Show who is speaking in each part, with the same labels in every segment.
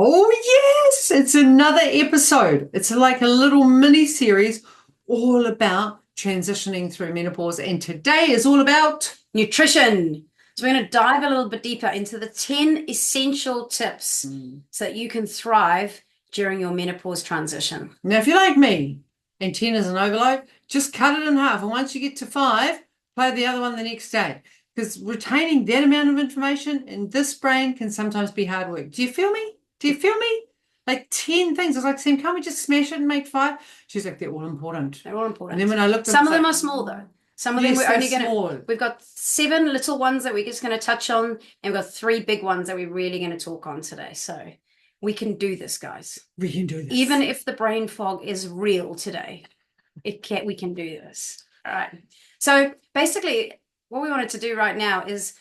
Speaker 1: Oh, yes, it's another episode. It's like a little mini series all about transitioning through menopause. And today is all about
Speaker 2: Nutrition. So we're going to dive a little bit deeper into the 10 essential tips so that you can thrive during your menopause transition.
Speaker 1: Now, if you're like me and 10 is an overload, just cut it in half. And once you get to 5, play the other one the next day. Because retaining that amount of information in this brain can sometimes be hard work. Do you feel me? Do you feel me? Like 10 things. I was like, Sam, can't we just smash it and make 5? She's like, they're all important.
Speaker 2: They're all important.
Speaker 1: And then when I looked at
Speaker 2: Some of them are small though. Some of them
Speaker 1: yes,
Speaker 2: we're only going
Speaker 1: small.
Speaker 2: to, we've got 7 little ones that we're just going to touch on, and we've got 3 big ones that we're really going to talk on today. So we can do this, guys.
Speaker 1: We can do this.
Speaker 2: Even if the brain fog is real today, we can do this. All right. So basically, what we wanted to do right now is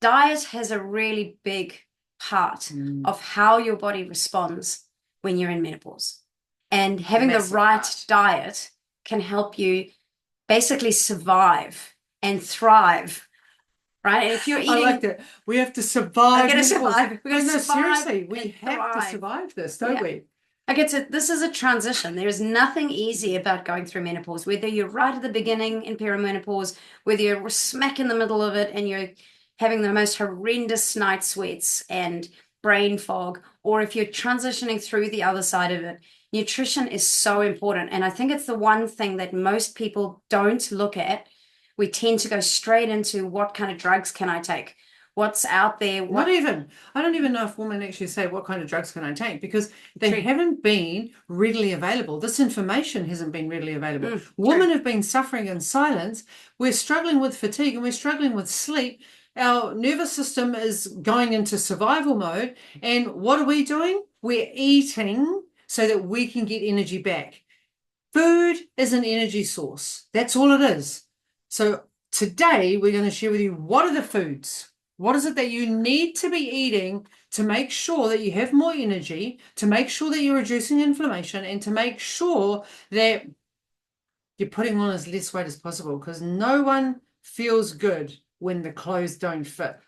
Speaker 2: diet has a really big part of how your body responds when you're in menopause. And having the right diet can help you basically survive and thrive, right? And if you're eating,
Speaker 1: I like that. We have to survive.
Speaker 2: I'm going to survive. We're going to survive.
Speaker 1: Seriously, we have to survive this, don't we?
Speaker 2: Okay, so this is a transition. There is nothing easy about going through menopause, whether you're right at the beginning in perimenopause, whether you're smack in the middle of it and you're having the most horrendous night sweats and brain fog, or if you're transitioning through the other side of it. Nutrition is so important. And I think it's the one thing that most people don't look at. We tend to go straight into what kind of drugs can I take? What's out there?
Speaker 1: I don't even know if women actually say what kind of drugs can I take, because they haven't been readily available. This information hasn't been readily available. Women have been suffering in silence. We're struggling with fatigue and we're struggling with sleep. Our nervous system is going into survival mode. And what are we doing? We're eating so that we can get energy back. Food is an energy source. That's all it is. So today we're going to share with you, what are the foods? What is it that you need to be eating to make sure that you have more energy, to make sure that you're reducing inflammation, and to make sure that you're putting on as less weight as possible, because no one feels good when the clothes don't fit.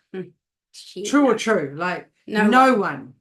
Speaker 1: True or true? Like no one.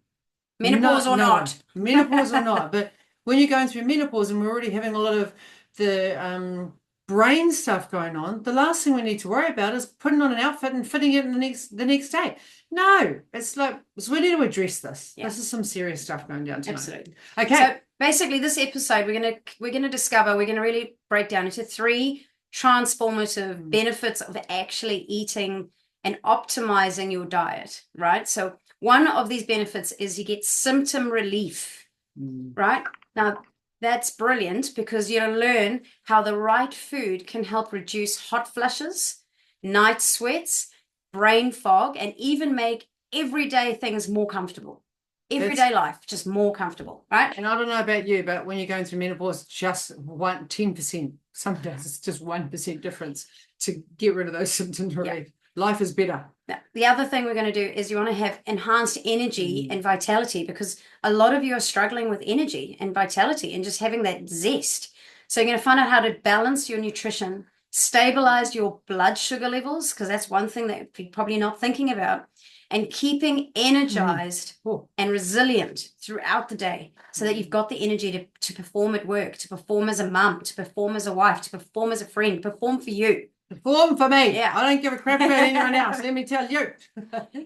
Speaker 2: Menopause or not.
Speaker 1: Menopause or not. But when you're going through menopause and we're already having a lot of the brain stuff going on, the last thing we need to worry about is putting on an outfit and fitting it in the next day. No, it's like, so we need to address this. Yeah. This is some serious stuff going down tonight.
Speaker 2: Absolutely.
Speaker 1: Okay.
Speaker 2: So basically, this episode we're gonna really break down into 3 transformative benefits of actually eating and optimizing your diet, right? So one of these benefits is you get symptom relief, right? Now, that's brilliant because you'll learn how the right food can help reduce hot flushes, night sweats, brain fog, and even make everyday things more comfortable. Everyday life, just more comfortable, right?
Speaker 1: And I don't know about you, but when you're going through menopause, just 10%. Some days it's just 1% difference to get rid of those symptoms relief. Yeah. Life is better.
Speaker 2: Now, the other thing we're going to do is you want to have enhanced energy and vitality, because a lot of you are struggling with energy and vitality and just having that zest. So you're going to find out how to balance your nutrition, stabilize your blood sugar levels, because that's one thing that you're probably not thinking about, and keeping energized and resilient throughout the day so that you've got the energy to perform at work, to perform as a mum, to perform as a wife, to perform as a friend, perform for you.
Speaker 1: Perform for me. Yeah. I don't give a crap about anyone else. Let me tell you.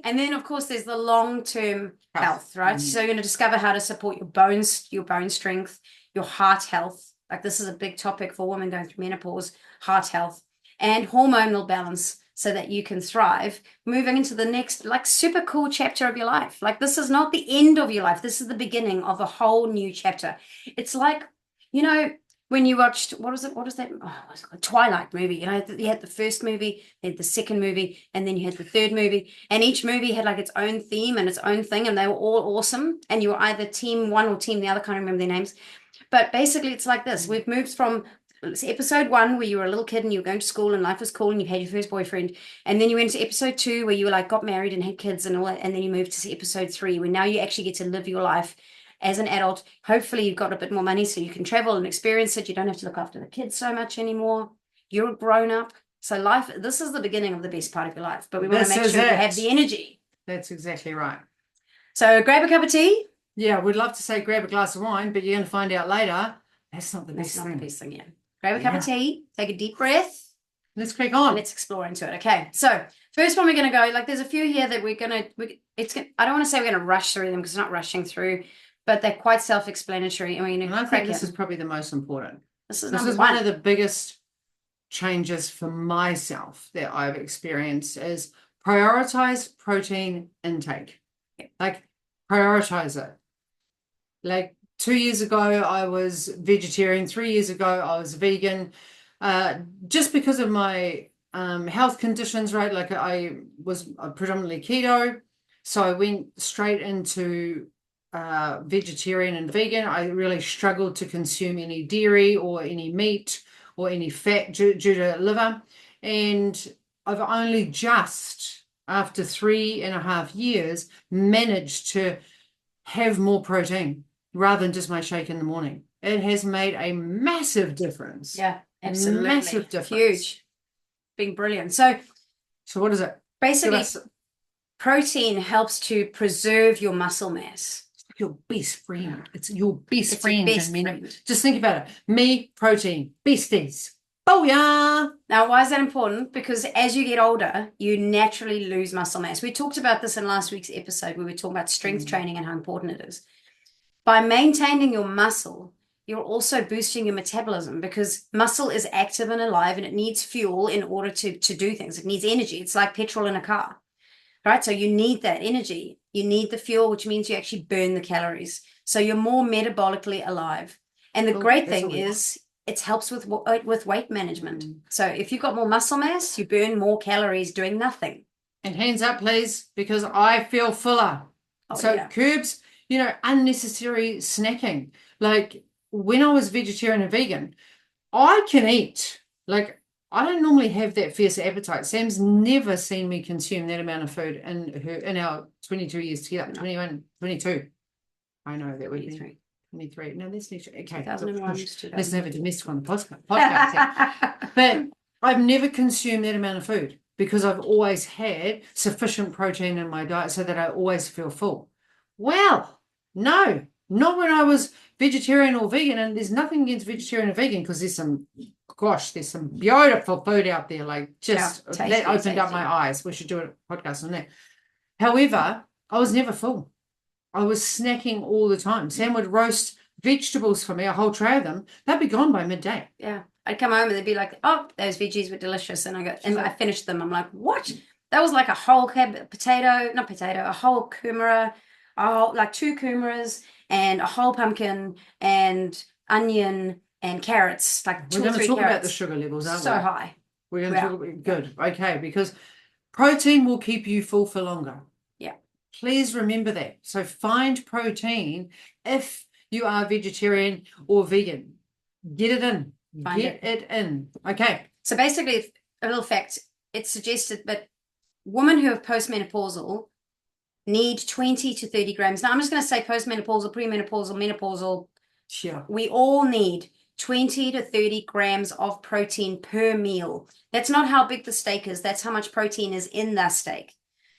Speaker 2: And then, of course, there's the long-term health, right? So you're going to discover how to support your bones, your bone strength, your heart health. Like, this is a big topic for women going through menopause, heart health, and hormonal balance, so that you can thrive moving into the next, like, super cool chapter of your life. Like, this is not the end of your life. This is the beginning of a whole new chapter. It's like, you know, when you watched, what is that? Oh, it was a Twilight movie. You know, you had the first movie, you had the second movie, and then you had the third movie. And each movie had like its own theme and its own thing, and they were all awesome. And you were either team one or team the other, can't remember their names. But basically, it's like this. We've moved from episode 1, where you were a little kid and you were going to school and life was cool and you had your first boyfriend. And then you went to episode 2, where you were like, got married and had kids and all that. And then you moved to episode 3, where now you actually get to live your life as an adult. Hopefully you've got a bit more money so you can travel and experience it. You don't have to look after the kids so much anymore. You're a grown up. So life, this is the beginning of the best part of your life, but we want to make sure you have the energy.
Speaker 1: That's exactly right.
Speaker 2: So grab a cup of tea.
Speaker 1: Yeah, we'd love to say grab a glass of wine, but you're going to find out later that's not the
Speaker 2: That's
Speaker 1: best
Speaker 2: not
Speaker 1: thing.
Speaker 2: the best thing, yeah. Grab a cup of tea, take a deep breath.
Speaker 1: Let's crack on.
Speaker 2: Let's explore into it. Okay, so first one we're going to go, like there's a few here that I don't want to say we're going to rush through them because it's not rushing through, but they're quite self-explanatory.
Speaker 1: And I think this is probably the most important.
Speaker 2: This is
Speaker 1: one of the biggest changes for myself that I've experienced is prioritize protein intake.
Speaker 2: Yep.
Speaker 1: Like prioritize it. Like 2 years ago, I was vegetarian. 3 years ago, I was vegan. Just because of my health conditions, right? Like I was predominantly keto. So I went straight into vegetarian and vegan. I really struggled to consume any dairy or any meat or any fat due to liver. And I've only just, after 3.5 years, managed to have more protein rather than just my shake in the morning. It has made a massive difference.
Speaker 2: Yeah, absolutely.
Speaker 1: Massive difference.
Speaker 2: Huge. Being brilliant. So
Speaker 1: what is it?
Speaker 2: Basically, protein helps to preserve your muscle mass.
Speaker 1: It's like your best friend. It's your best friend.
Speaker 2: Your best friend.
Speaker 1: Just think about it. Me, protein, besties. Booyah!
Speaker 2: Now, why is that important? Because as you get older, you naturally lose muscle mass. We talked about this in last week's episode where we were talking about strength training and how important it is. By maintaining your muscle, you're also boosting your metabolism because muscle is active and alive and it needs fuel in order to do things. It needs energy. It's like petrol in a car, right? So you need that energy. You need the fuel, which means you actually burn the calories. So you're more metabolically alive. And the great thing is it helps with weight management. So if you've got more muscle mass, you burn more calories doing nothing.
Speaker 1: And hands up, please, because I feel fuller. Curbs, unnecessary snacking. Like when I was vegetarian and vegan, I can eat. Like I don't normally have that fierce appetite. Sam's never seen me consume that amount of food in our 22 years together. 21, 22. I know that would be 23. No, that's not okay.
Speaker 2: 2001.
Speaker 1: Let's have a domestic on the podcast. But I've never consumed that amount of food because I've always had sufficient protein in my diet so that I always feel full. Well, no, not when I was vegetarian or vegan. And there's nothing against vegetarian and vegan because there's some beautiful food out there. Like that opened up my eyes. We should do a podcast on that. However, I was never full. I was snacking all the time. Sam would roast vegetables for me, a whole tray of them. They'd be gone by midday.
Speaker 2: Yeah. I'd come home and they'd be like, oh, those veggies were delicious. And I finished them. I'm like, what? That was like a whole a whole kumara, like 2 kumaras and a whole pumpkin and onion and carrots, like 2 or 3 carrots. We're going to talk
Speaker 1: about the sugar levels, aren't we?
Speaker 2: So high.
Speaker 1: We're going to talk about good. Okay, because protein will keep you full for longer.
Speaker 2: Yeah.
Speaker 1: Please remember that. So find protein if you are vegetarian or vegan. Get it in. Get it in. Okay.
Speaker 2: So basically, a little fact, it's suggested that women who have postmenopausal need 20 to 30 grams. Now, I'm just going to say postmenopausal, premenopausal, menopausal.
Speaker 1: Sure.
Speaker 2: We all need 20 to 30 grams of protein per meal. That's not how big the steak is. That's how much protein is in that steak.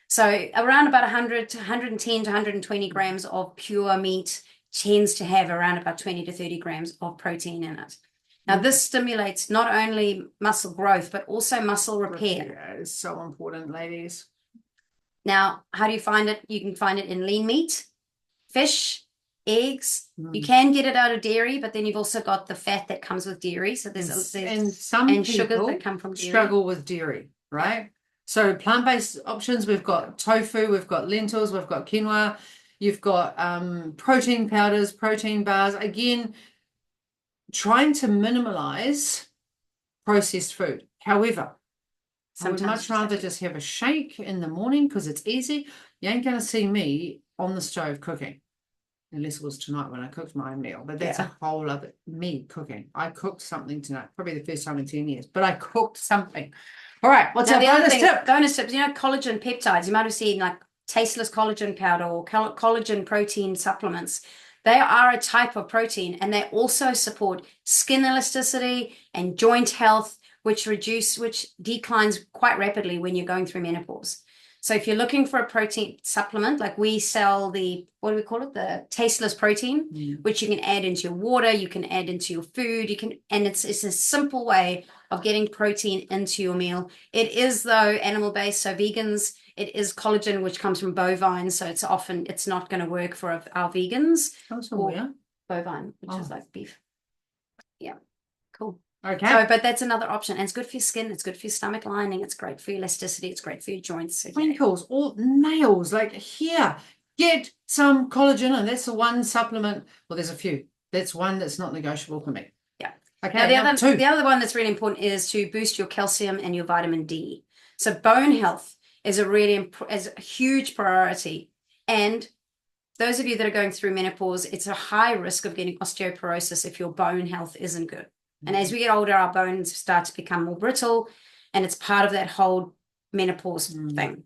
Speaker 2: So around about 100 to 110 to 120 grams of pure meat tends to have around about 20 to 30 grams of protein in it. Now, this stimulates not only muscle growth, but also muscle repair.
Speaker 1: Yeah, it's so important, ladies.
Speaker 2: Now, how do you find it? You can find it in lean meat, fish, eggs. You can get it out of dairy, but then you've also got the fat that comes with dairy. So there's some sugars that come from dairy.
Speaker 1: Struggle with dairy, right? Yeah. So plant-based options, we've got tofu, we've got lentils, we've got quinoa, you've got protein powders, protein bars. Again, trying to minimize processed food. However, I would much rather just have a shake in the morning because it's easy. You ain't going to see me on the stove cooking. Unless it was tonight when I cooked my own meal. But that's a whole other me cooking. I cooked something tonight. Probably the first time in 10 years. But I cooked something. All right. What's our bonus tip?
Speaker 2: Bonus tips. Collagen peptides. You might have seen like tasteless collagen powder or collagen protein supplements. They are a type of protein and they also support skin elasticity and joint health, which declines quite rapidly when you're going through menopause. So if you're looking for a protein supplement, like we sell what do we call it? The tasteless protein, which you can add into your water, you can add into your food, and it's a simple way of getting protein into your meal. It is though animal-based, so vegans, it is collagen, which comes from bovine, so it's not going to work for our vegans.
Speaker 1: Or
Speaker 2: bovine, which is like beef. Yeah, cool.
Speaker 1: Okay.
Speaker 2: So, but that's another option. And it's good for your skin. It's good for your stomach lining. It's great for your elasticity. It's great for your joints. So
Speaker 1: Twinkles, all nails, like here, get some collagen. And that's the one supplement. Well, there's a few. That's one that's not negotiable for me.
Speaker 2: Yeah.
Speaker 1: Okay.
Speaker 2: Now, the other one that's really important is to boost your calcium and your vitamin D. So bone health is is a huge priority. And those of you that are going through menopause, it's a high risk of getting osteoporosis if your bone health isn't good. And as we get older, our bones start to become more brittle, and it's part of that whole menopause thing.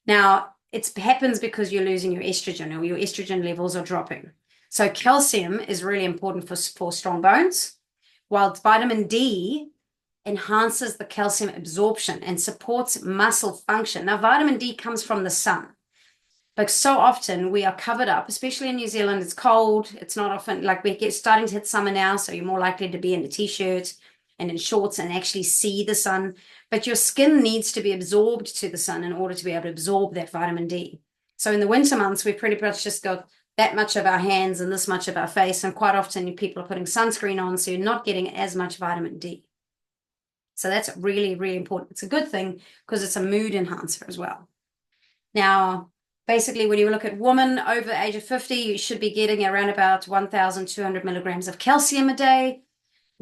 Speaker 2: Now, it happens because you're losing your estrogen, or your estrogen levels are dropping. So calcium is really important for strong bones, while vitamin D enhances the calcium absorption and supports muscle function. Now, vitamin D comes from the sun. Like so often we are covered up, especially in New Zealand. It's cold. It's not often like we're starting to hit summer now. So you're more likely to be in a t-shirt and in shorts and actually see the sun. But your skin needs to be absorbed to the sun in order to be able to absorb that vitamin D. So in the winter months, we pretty much just got that much of our hands and this much of our face. And quite often people are putting sunscreen on, so you're not getting as much vitamin D. So that's really, really important. It's a good thing because it's a mood enhancer as well. Now, basically, when you look at women over the age of 50, you should be getting around about 1,200 milligrams of calcium a day.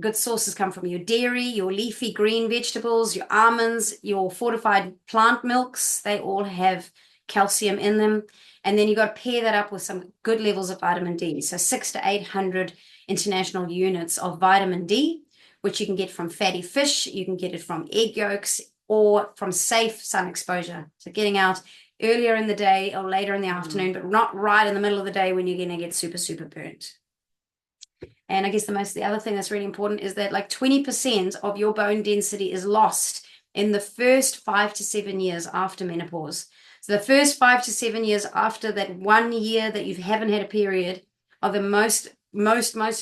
Speaker 2: Good sources come from your dairy, your leafy green vegetables, your almonds, your fortified plant milks. They all have calcium in them. And then you've got to pair that up with some good levels of vitamin D. So 600 to 800 international units of vitamin D, which you can get from fatty fish. You can get it from egg yolks or from safe sun exposure. So getting out earlier in the day or later in the afternoon, but not right in the middle of the day when you're going to get super, super burnt. And I guess the other thing that's really important is that like 20% of your bone density is lost in the first 5 to 7 years after menopause. So the first 5 to 7 years after that 1 year that you haven't had a period are the most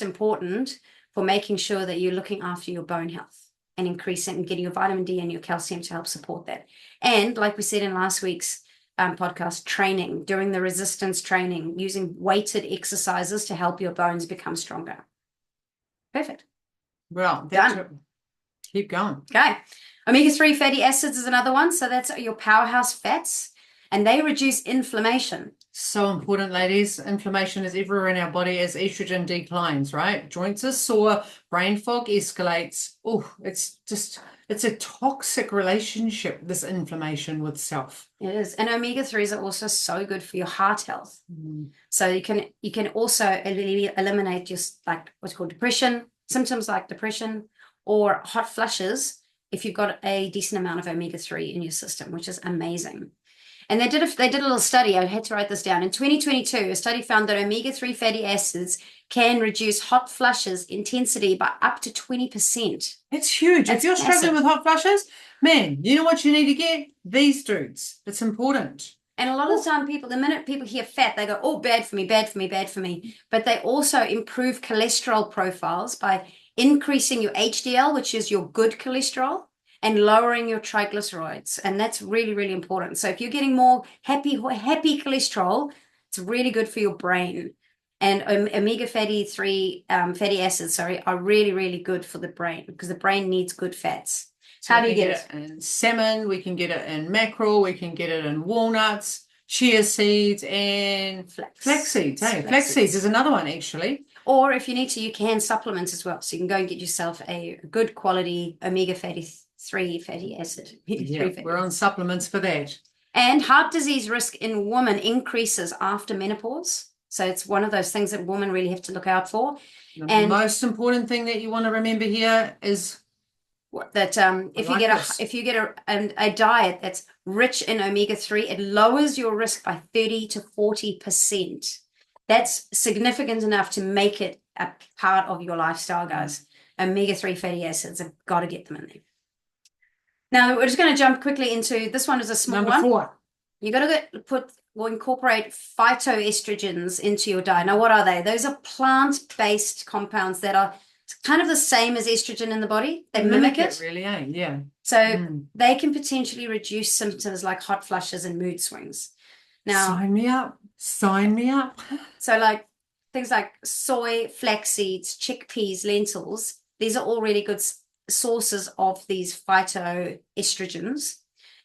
Speaker 2: important for making sure that you're looking after your bone health and increasing and getting your vitamin D and your calcium to help support that. And like we said in last week's podcast, training, doing the resistance training, using weighted exercises to help your bones become stronger. Perfect.
Speaker 1: Well,
Speaker 2: done.
Speaker 1: Keep going.
Speaker 2: Okay. Omega-3 fatty acids is another one. So that's your powerhouse fats, and they reduce inflammation.
Speaker 1: So important, ladies. Inflammation is everywhere in our body as estrogen declines, right? Joints are sore, brain fog escalates. Oh, it's a toxic relationship, this inflammation with self.
Speaker 2: It is. And omega-3s are also so good for your heart health. So you can also eliminate just like what's called depression, symptoms like depression or hot flushes if you've got a decent amount of omega-3 in your system, which is amazing. And they did a little study. I had to write this down. In 2022, a study found that omega-3 fatty acids can reduce hot flushes intensity by up to 20%.
Speaker 1: It's huge. If you're struggling with hot flushes, man, you know what you need to get? These dudes. It's important.
Speaker 2: And a lot of the time the minute people hear fat, they go, oh, bad for me, bad for me, bad for me. But they also improve cholesterol profiles by increasing your HDL, which is your good cholesterol, and lowering your triglycerides. And that's really, really important. So if you're getting more happy cholesterol, it's really good for your brain. And omega fatty acids, are really, really good for the brain because the brain needs good fats. So how do you get it?
Speaker 1: In salmon, we can get it in mackerel, we can get it in walnuts, chia seeds, and flax seeds. Hey, flax seeds is another one, actually.
Speaker 2: Or if you need to, you can supplement as well. So you can go and get yourself a good quality omega fatty acid.
Speaker 1: We're on supplements for that.
Speaker 2: And heart disease risk in women increases after menopause. So it's one of those things that women really have to look out for.
Speaker 1: The most important thing that you want to remember here is
Speaker 2: that if you get a diet that's rich in omega-3, it lowers your risk by 30 to 40%. That's significant enough to make it a part of your lifestyle, guys. Omega-3 fatty acids, I've got to get them in there. Now, we're just going to jump quickly into this one is a small one.
Speaker 1: Number 4.
Speaker 2: You got to incorporate phytoestrogens into your diet. Now, what are they? Those are plant-based compounds that are kind of the same as estrogen in the body. They mimic it.
Speaker 1: Really, yeah.
Speaker 2: So they can potentially reduce symptoms like hot flushes and mood swings. Now,
Speaker 1: sign me up. Sign me up.
Speaker 2: So like things like soy, flax seeds, chickpeas, lentils, these are all really good sources of these phytoestrogens.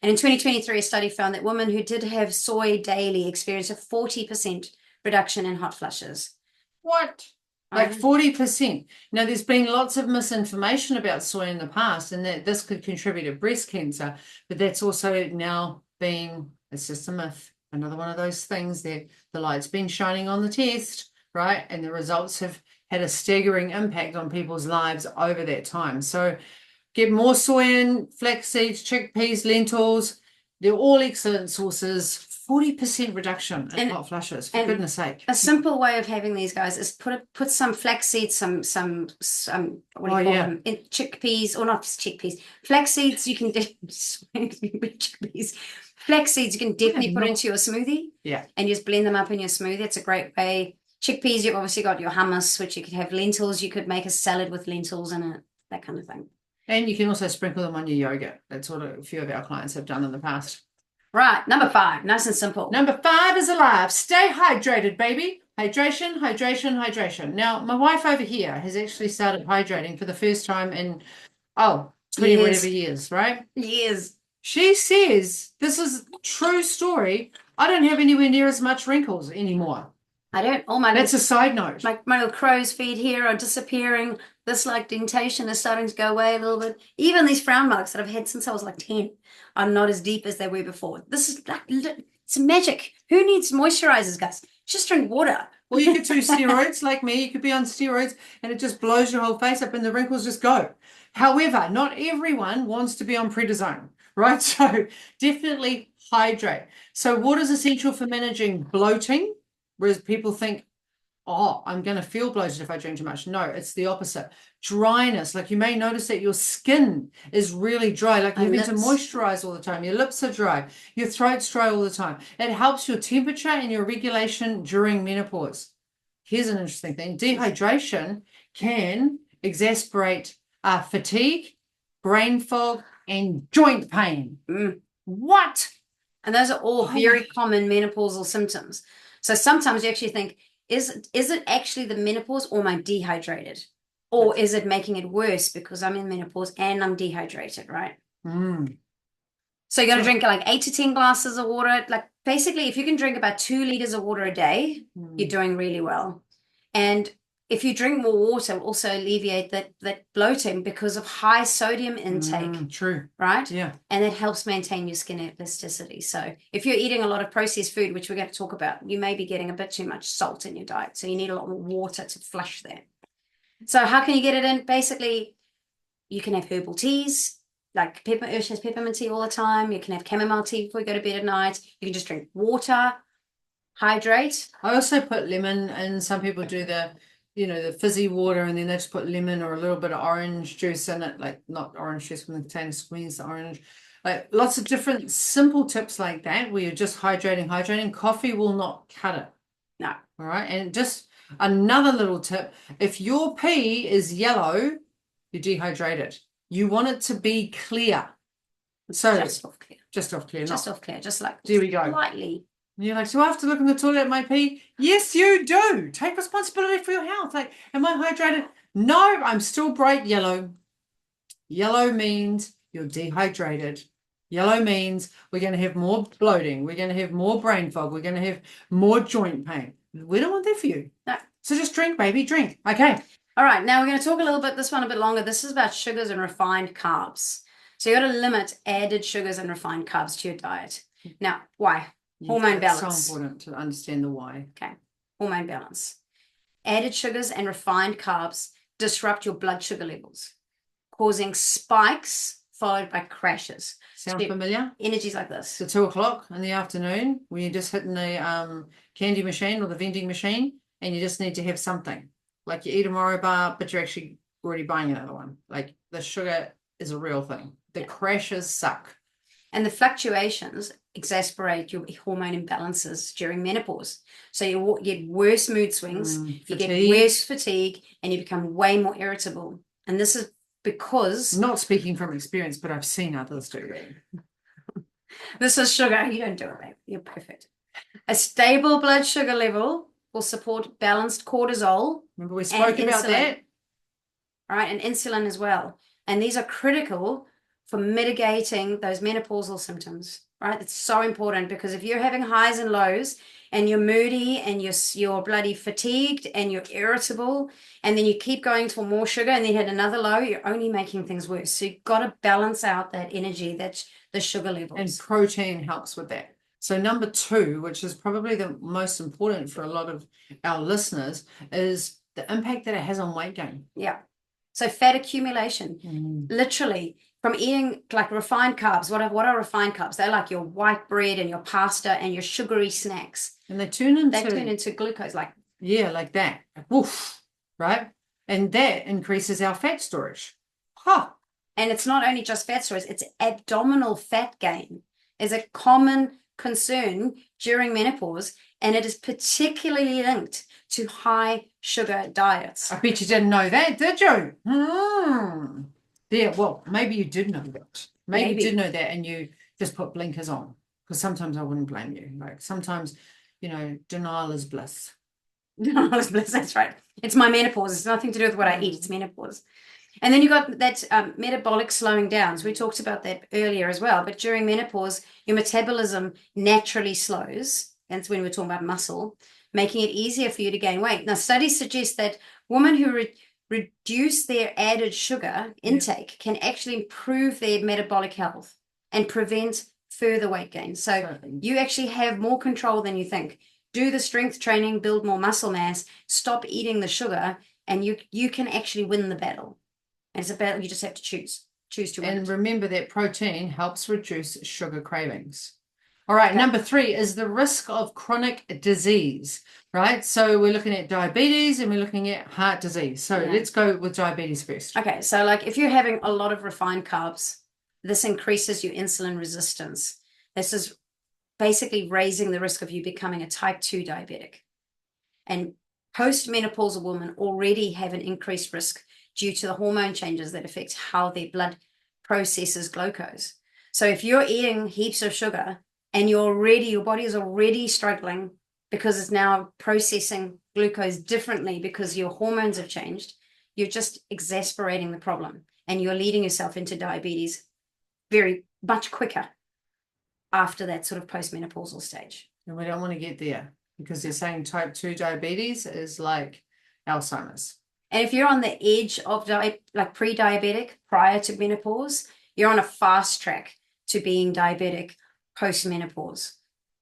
Speaker 2: And in 2023, a study found that women who did have soy daily experienced a 40% reduction in hot flushes.
Speaker 1: What? Like 40%. Now, there's been lots of misinformation about soy in the past, and that this could contribute to breast cancer, but that's also now being, it's just a myth. Another one of those things that the light's been shining on the test, right? And the results have had a staggering impact on people's lives over that time. So get more soy in, flax seeds, chickpeas, lentils. They're all excellent sources. 40% reduction in hot flushes, for goodness sake.
Speaker 2: A simple way of having these guys is put some flax seeds, some what do you call them? In chickpeas, or not chickpeas, flax seeds. You can chickpeas. Flax seeds you can definitely put into your smoothie.
Speaker 1: Yeah.
Speaker 2: And just blend them up in your smoothie. It's a great way. Chickpeas, you've obviously got your hummus, which you could have lentils. You could make a salad with lentils in it, that kind of thing.
Speaker 1: And you can also sprinkle them on your yogurt. That's what a few of our clients have done in the past.
Speaker 2: Right, number 5, nice and simple.
Speaker 1: Number 5 is alive. Stay hydrated, baby. Hydration, hydration, hydration. Now, my wife over here has actually started hydrating for the first time in, 20 whatever years, right?
Speaker 2: Years.
Speaker 1: She says, this is a true story, I don't have anywhere near as much wrinkles anymore.
Speaker 2: I don't.
Speaker 1: That's a side note.
Speaker 2: My little crow's feet here are disappearing. This like dentation is starting to go away a little bit. Even these frown marks that I've had since I was like 10 are not as deep as they were before. This is like, it's magic. Who needs moisturizers, guys? Just drink water.
Speaker 1: Well, you could do steroids like me. You could be on steroids and it just blows your whole face up and the wrinkles just go. However, not everyone wants to be on prednisone, right? So definitely hydrate. So water is essential for managing bloating. Whereas people think, I'm going to feel bloated if I drink too much. No, it's the opposite. Dryness. Like you may notice that your skin is really dry. Like you need to moisturize all the time. Your lips are dry. Your throat's dry all the time. It helps your temperature and your regulation during menopause. Here's an interesting thing. Dehydration can exacerbate fatigue, brain fog, and joint pain. What?
Speaker 2: And those are all very common menopausal symptoms. So sometimes you actually think, is it actually the menopause or am I dehydrated? Or is it making it worse because I'm in menopause and I'm dehydrated, right? So you got to drink like 8 to 10 glasses of water. Like basically, if you can drink about 2 liters of water a day, you're doing really well. And if you drink more water, it will also alleviate that bloating because of high sodium intake.
Speaker 1: True.
Speaker 2: Right?
Speaker 1: Yeah.
Speaker 2: And it helps maintain your skin elasticity. So if you're eating a lot of processed food, which we're going to talk about, you may be getting a bit too much salt in your diet. So you need a lot more water to flush that. So how can you get it in? Basically, you can have herbal teas, like Ursh has peppermint tea all the time. You can have chamomile tea before you go to bed at night. You can just drink water, hydrate.
Speaker 1: I also put lemon, and some people do the fizzy water, and then they just put lemon or a little bit of orange juice in it, like not orange juice from the container, squeeze the orange. Like lots of different simple tips like that where you're just hydrating. Coffee will not cut it.
Speaker 2: No.
Speaker 1: All right. And just another little tip, if your pee is yellow, you're dehydrated. You want it to be clear. So
Speaker 2: just off clear.
Speaker 1: Just off clear.
Speaker 2: Just like
Speaker 1: there we go.
Speaker 2: Slightly.
Speaker 1: You're like, do I have to look in the toilet at my pee? Yes, you do. Take responsibility for your health. Like, am I hydrated? No, I'm still bright yellow. Yellow means you're dehydrated. Yellow means we're going to have more bloating. We're going to have more brain fog. We're going to have more joint pain. We don't want that for you.
Speaker 2: No.
Speaker 1: So just drink, baby, drink. Okay.
Speaker 2: All right. Now we're going to talk this one a bit longer. This is about sugars and refined carbs. So you got to limit added sugars and refined carbs to your diet. Now, why? Hormone balance.
Speaker 1: It's so important to understand the why.
Speaker 2: Okay. Hormone balance. Added sugars and refined carbs disrupt your blood sugar levels, causing spikes followed by crashes.
Speaker 1: Sound familiar?
Speaker 2: Energies like this.
Speaker 1: So 2 o'clock in the afternoon when you're just hitting the candy machine or the vending machine and you just need to have something. Like you eat a Moro bar, but you're actually already buying another one. Like the sugar is a real thing. The crashes suck.
Speaker 2: And the fluctuations exacerbate your hormone imbalances during menopause. So you get worse mood swings, you get worse fatigue, and you become way more irritable. And this is because...
Speaker 1: Not speaking from experience, but I've seen others do that.
Speaker 2: This is sugar. You don't do it, babe. You're perfect. A stable blood sugar level will support balanced cortisol.
Speaker 1: Remember we spoke about that?
Speaker 2: Right, and insulin as well. And these are critical for mitigating those menopausal symptoms, right? It's so important because if you're having highs and lows and you're moody and you're bloody fatigued and you're irritable and then you keep going for more sugar and then you hit another low, you're only making things worse. So you've got to balance out that energy, that's the sugar levels.
Speaker 1: And protein helps with that. So number 2, which is probably the most important for a lot of our listeners, is the impact that it has on weight gain.
Speaker 2: Yeah. So fat accumulation, literally from eating like refined carbs. What are refined carbs? They're like your white bread and your pasta and your sugary snacks.
Speaker 1: And they turn
Speaker 2: into glucose, like
Speaker 1: that. Like, woof, right? And that increases our fat storage. Huh.
Speaker 2: And it's not only just fat storage, it's abdominal fat gain is a common concern during menopause, and it is particularly linked to high sugar diets.
Speaker 1: I bet you didn't know that, did you? Yeah, well, maybe you did know that. Maybe you did know that and you just put blinkers on. Because sometimes I wouldn't blame you. Like sometimes, denial is bliss.
Speaker 2: Denial is bliss, that's right. It's my menopause. It's nothing to do with what I eat. It's menopause. And then you got that metabolic slowing down. So we talked about that earlier as well. But during menopause, your metabolism naturally slows. That's when we're talking about muscle, making it easier for you to gain weight. Now, studies suggest that women who reduce their added sugar intake can actually improve their metabolic health and prevent further weight gain. So you actually have more control than you think. Do the strength training, build more muscle mass, stop eating the sugar, and you can actually win the battle. And it's a battle you just have to choose to win.
Speaker 1: And remember that protein helps reduce sugar cravings. All right, number 3 is the risk of chronic disease, right? So we're looking at diabetes and we're looking at heart disease. So let's go with diabetes first.
Speaker 2: Okay, so like if you're having a lot of refined carbs, this increases your insulin resistance. This is basically raising the risk of you becoming a type 2 diabetic. And postmenopausal women already have an increased risk due to the hormone changes that affect how their blood processes glucose. So if you're eating heaps of sugar and your body is already struggling because it's now processing glucose differently because your hormones have changed, you're just exacerbating the problem and you're leading yourself into diabetes very much quicker after that sort of postmenopausal stage.
Speaker 1: And we don't want to get there because they're saying type 2 diabetes is like Alzheimer's.
Speaker 2: And if you're on the edge of like pre-diabetic prior to menopause, you're on a fast track to being diabetic post-menopause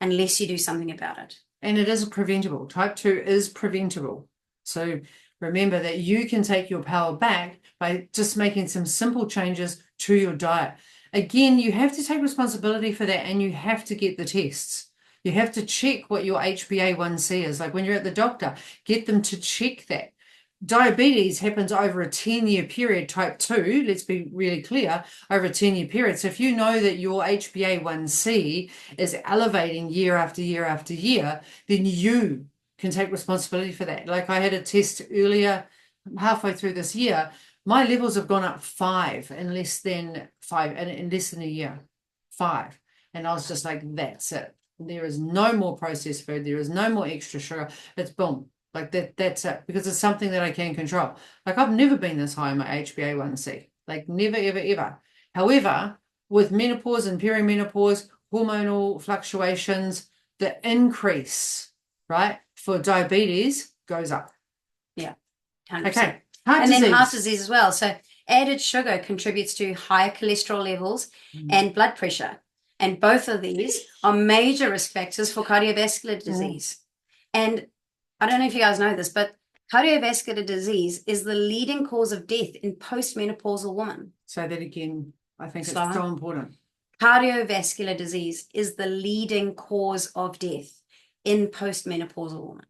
Speaker 2: unless you do something about it.
Speaker 1: And it is preventable. Type 2 is preventable. So remember that you can take your power back by just making some simple changes to your diet. Again, you have to take responsibility for that and you have to get the tests. You have to check what your HbA1c is. Like when you're at the doctor, get them to check that. Diabetes happens over a 10-year period, type 2, let's be really clear, over a 10-year period. So if you know that your HbA1c is elevating year after year after year, then you can take responsibility for that. Like I had a test earlier, halfway through this year, my levels have gone up 5 in less than a year, 5. And I was just like, that's it. There is no more processed food. There is no more extra sugar. It's boom. Like that's it, because it's something that I can control. Like I've never been this high in my HbA1c, like never, ever, ever. However, with menopause and perimenopause, hormonal fluctuations, the increase, right, for diabetes goes up.
Speaker 2: Yeah. 100%.
Speaker 1: Okay.
Speaker 2: Then heart disease as well. So added sugar contributes to higher cholesterol levels and blood pressure. And both of these are major risk factors for cardiovascular disease. And I don't know if you guys know this, but cardiovascular disease is the leading cause of death in postmenopausal women.
Speaker 1: Say that again. I think it's so important.
Speaker 2: Cardiovascular disease is the leading cause of death in postmenopausal women.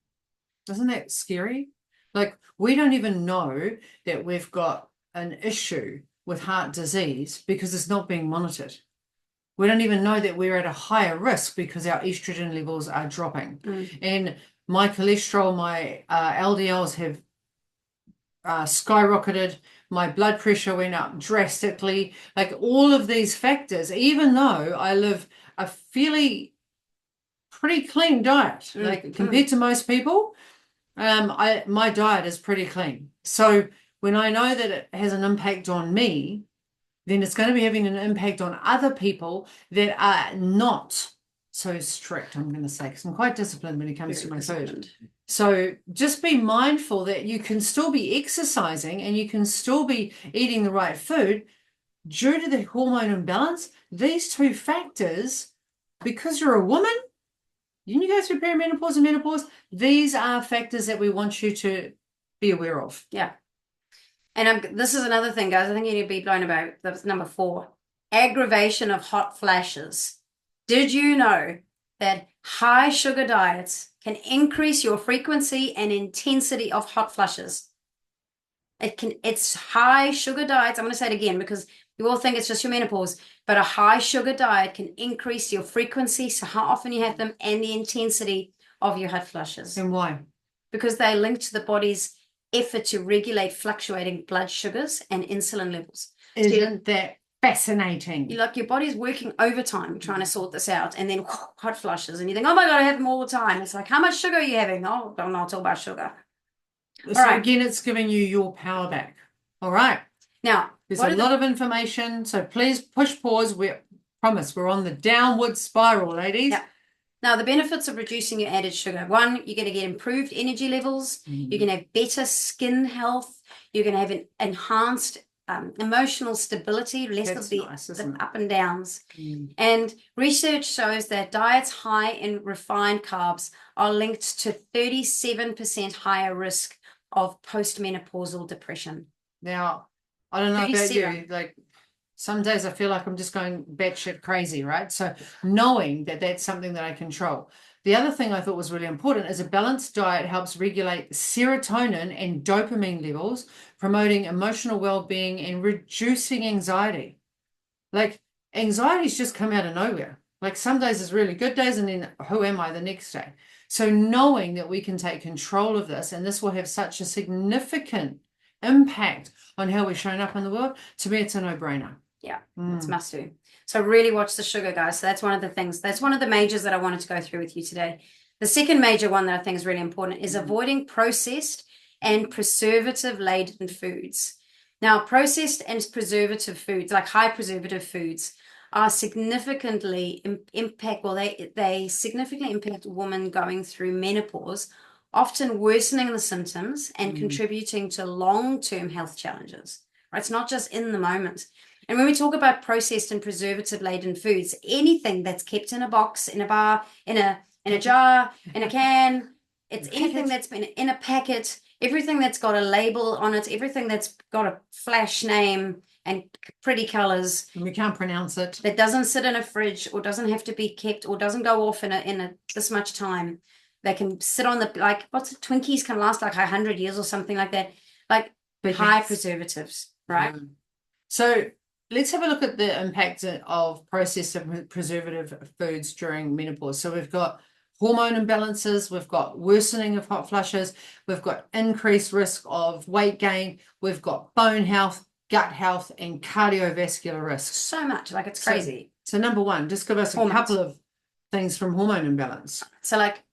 Speaker 1: Isn't that scary? Like we don't even know that we've got an issue with heart disease because it's not being monitored. We don't even know that we're at a higher risk because our estrogen levels are dropping. And my cholesterol, my LDLs have skyrocketed. My blood pressure went up drastically. Like all of these factors, even though I live a fairly pretty clean diet, like compared to most people, my diet is pretty clean. So when I know that it has an impact on me, then it's going to be having an impact on other people that are not so strict, I'm going to say, because I'm quite disciplined when it comes to my food. So just be mindful that you can still be exercising and you can still be eating the right food due to the hormone imbalance. These two factors, because you're a woman, you go through perimenopause and menopause, these are factors that we want you to be aware of.
Speaker 2: Yeah. And this is another thing, guys, I think you need to be blown about. That's number 4. Aggravation of hot flashes. Did you know that high sugar diets can increase your frequency and intensity of hot flushes? It's high sugar diets. I'm going to say it again because you all think it's just your menopause, but a high sugar diet can increase your frequency, so how often you have them, and the intensity of your hot flushes.
Speaker 1: And why?
Speaker 2: Because they're linked to the body's effort to regulate fluctuating blood sugars and insulin levels.
Speaker 1: Isn't that fascinating?
Speaker 2: Your body's working overtime trying to sort this out, and then hot flushes, and you think, oh my God, I have them all the time. It's like, how much sugar are you having? Oh, don't know, it's all about sugar.
Speaker 1: So again, it's giving you your power back. All right.
Speaker 2: Now,
Speaker 1: there's a lot of information, so please push pause. We promise we're on the downward spiral, ladies.
Speaker 2: Yeah. Now, the benefits of reducing your added sugar. 1, you're going to get improved energy levels. You're going to have better skin health. You're going to have an enhanced emotional stability, less of the up and downs. And research shows that diets high in refined carbs are linked to 37% higher risk of postmenopausal depression.
Speaker 1: Now, I don't know about you, like some days I feel like I'm just going batshit crazy, right? So knowing that that's something that I control. The other thing I thought was really important is a balanced diet helps regulate serotonin and dopamine levels, promoting emotional well-being and reducing anxiety. Like anxiety's just come out of nowhere. Like some days is really good days and then who am I the next day? So knowing that we can take control of this and this will have such a significant impact on how we're showing up in the world, to me it's a no-brainer.
Speaker 2: Yeah, it's must do. So really watch the sugar, guys. So that's one of the things. That's one of the majors that I wanted to go through with you today. The second major one that I think is really important is avoiding processed and preservative-laden foods. Now, processed and preservative foods, like high preservative foods, are significantly they significantly impact women going through menopause, often worsening the symptoms and contributing to long-term health challenges. Right? It's not just in the moment. And when we talk about processed and preservative-laden foods, anything that's kept in a box, in a bar, in a jar, in a can, it's anything that's been in a packet, everything that's got a label on it, everything that's got a flash name and pretty colors.
Speaker 1: And we can't pronounce it.
Speaker 2: That doesn't sit in a fridge or doesn't have to be kept or doesn't go off in a this much time. They can sit on the, like, what's it? Twinkies can last like 100 years or something like that. Like high preservatives, right?
Speaker 1: So let's have a look at the impact of processed and preservative foods during menopause. So we've got hormone imbalances, we've got worsening of hot flushes, we've got increased risk of weight gain, we've got bone health, gut health, and cardiovascular risks.
Speaker 2: So much, like it's crazy.
Speaker 1: So number 1, just give us a couple of things from hormone imbalance.
Speaker 2: So like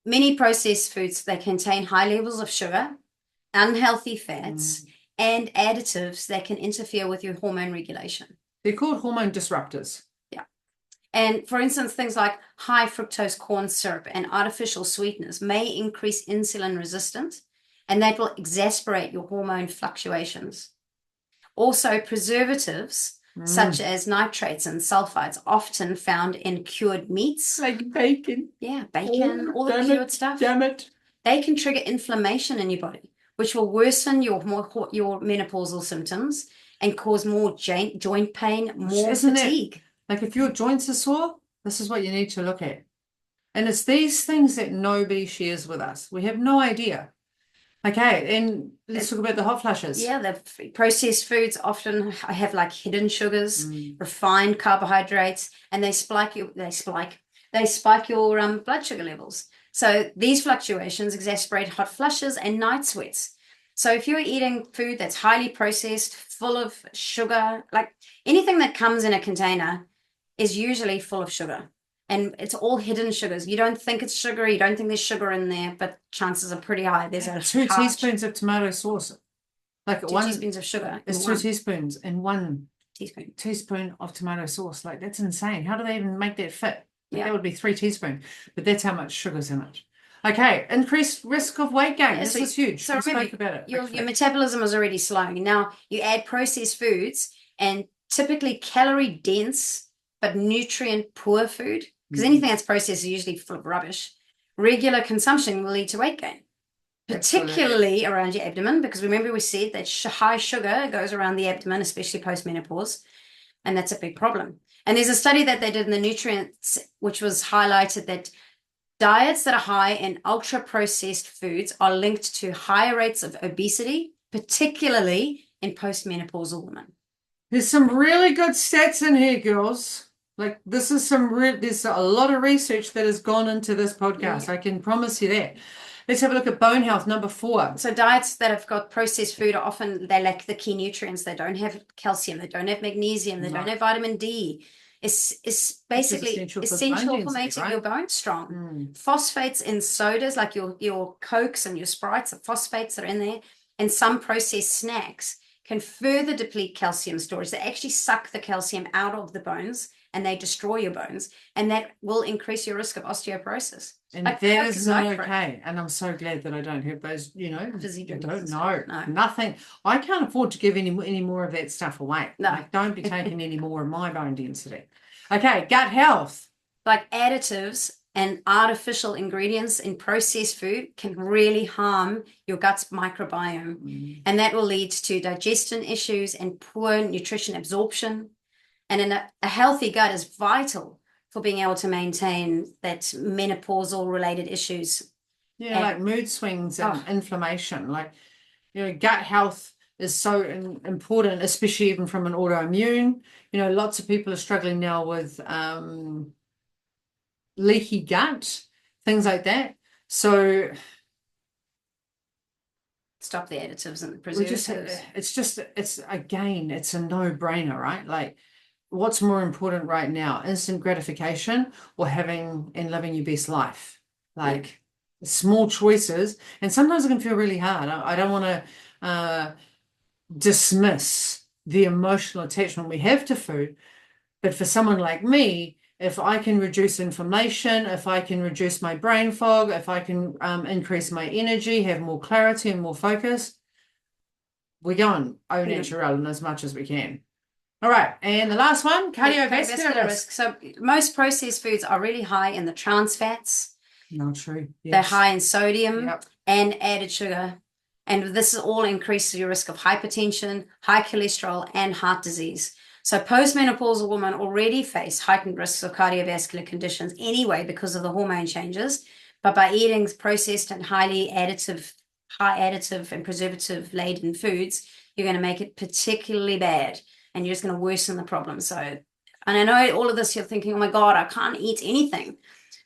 Speaker 2: many processed foods, they contain high levels of sugar, unhealthy fats, and additives that can interfere with your hormone regulation.
Speaker 1: They're called hormone disruptors.
Speaker 2: Yeah. And for instance, things like high fructose corn syrup and artificial sweeteners may increase insulin resistance, and that will exacerbate your hormone fluctuations. Also, preservatives such as nitrates and sulfides, often found in cured meats.
Speaker 1: Like bacon.
Speaker 2: Yeah, bacon, all the cured stuff.
Speaker 1: Damn it.
Speaker 2: They can trigger inflammation in your body, which will worsen your menopausal symptoms and cause more joint pain, more fatigue.
Speaker 1: Like if your joints are sore, this is what you need to look at. And it's these things that nobody shares with us. We have no idea. Okay, and let's talk about the hot flushes.
Speaker 2: Yeah, the processed foods often have like hidden sugars, refined carbohydrates, and they spike your blood sugar levels. So these fluctuations exacerbate hot flushes and night sweats. So if you're eating food that's highly processed, full of sugar, like anything that comes in a container is usually full of sugar. And it's all hidden sugars. You don't think it's sugar. You don't think there's sugar in there, but chances are pretty high. There's a
Speaker 1: 2 teaspoons of tomato sauce. Like
Speaker 2: 2 teaspoons of sugar.
Speaker 1: It's 2 teaspoons and 1 teaspoon of tomato sauce. Like, that's insane. How do they even make that fit? Like, that would be 3 teaspoons. But that's how much sugar's in it. Okay, increased risk of weight gain. This is huge.
Speaker 2: So
Speaker 1: we
Speaker 2: remember,
Speaker 1: spoke about it.
Speaker 2: Your metabolism is already slowing. Now you add processed foods and typically calorie dense but nutrient poor food, because anything that's processed is usually full of rubbish. Regular consumption will lead to weight gain, particularly around your abdomen, because remember we said that high sugar goes around the abdomen, especially post-menopause, and that's a big problem. And there's a study that they did in the nutrients, which was highlighted that diets that are high in ultra-processed foods are linked to higher rates of obesity, particularly in postmenopausal women.
Speaker 1: There's some really good stats in here, girls. Like, this is there's a lot of research that has gone into this podcast. I can promise you that. Let's have a look at bone health, number 4.
Speaker 2: So diets that have got processed food are often, they lack the key nutrients. They don't have calcium. They don't have magnesium. They don't have vitamin D. It's basically essential for making your bones strong. Phosphates in sodas, like your Cokes and your Sprites, the phosphates that are in there, and some processed snacks can further deplete calcium storage. They actually suck the calcium out of the bones and they destroy your bones, and that will increase your risk of osteoporosis.
Speaker 1: And like, that is not okay. And I'm so glad that I don't have those,
Speaker 2: fizzy drinks.
Speaker 1: I don't know. Nothing. I can't afford to give any more of that stuff away.
Speaker 2: No.
Speaker 1: Like, don't be taking any more of my bone density. Okay, gut health.
Speaker 2: Like additives and artificial ingredients in processed food can really harm your gut's microbiome. And that will lead to digestion issues and poor nutrition absorption. And a healthy gut is vital for being able to maintain that menopausal related issues.
Speaker 1: Yeah, like mood swings and inflammation. Like, gut health is so important, especially even from an autoimmune. Lots of people are struggling now with leaky gut, things like that. So
Speaker 2: stop the additives and the preservatives.
Speaker 1: It's a no-brainer, right? Like, what's more important right now, instant gratification or having and living your best life? Like, small choices, and sometimes it can feel really hard. I don't want to dismiss the emotional attachment we have to food, but for someone like me, if I can reduce inflammation, if I can reduce my brain fog, if I can increase my energy, have more clarity and more focus, we're going au naturel in as much as we can. All right, and the last one, cardiovascular risk.
Speaker 2: So most processed foods are really high in the trans fats.
Speaker 1: Not true. Yes.
Speaker 2: They're high in sodium and added sugar. And this all increases your risk of hypertension, high cholesterol, and heart disease. So postmenopausal women already face heightened risks of cardiovascular conditions anyway because of the hormone changes. But by eating processed and high additive and preservative laden foods, you're going to make it particularly bad. And you're just going to worsen the problem. So, and I know all of this, you're thinking, oh my God, I can't eat anything.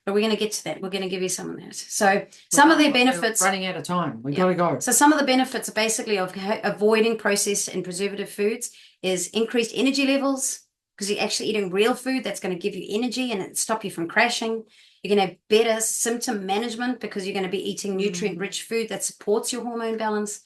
Speaker 2: But we're going to get to that. We're going to give you some of that. So some of the benefits.
Speaker 1: We're running out of time. We've got to go.
Speaker 2: So some of the benefits are basically of avoiding processed and preservative foods is increased energy levels, because you're actually eating real food that's going to give you energy and stop you from crashing. You're going to have better symptom management because you're going to be eating nutrient-rich food that supports your hormone balance.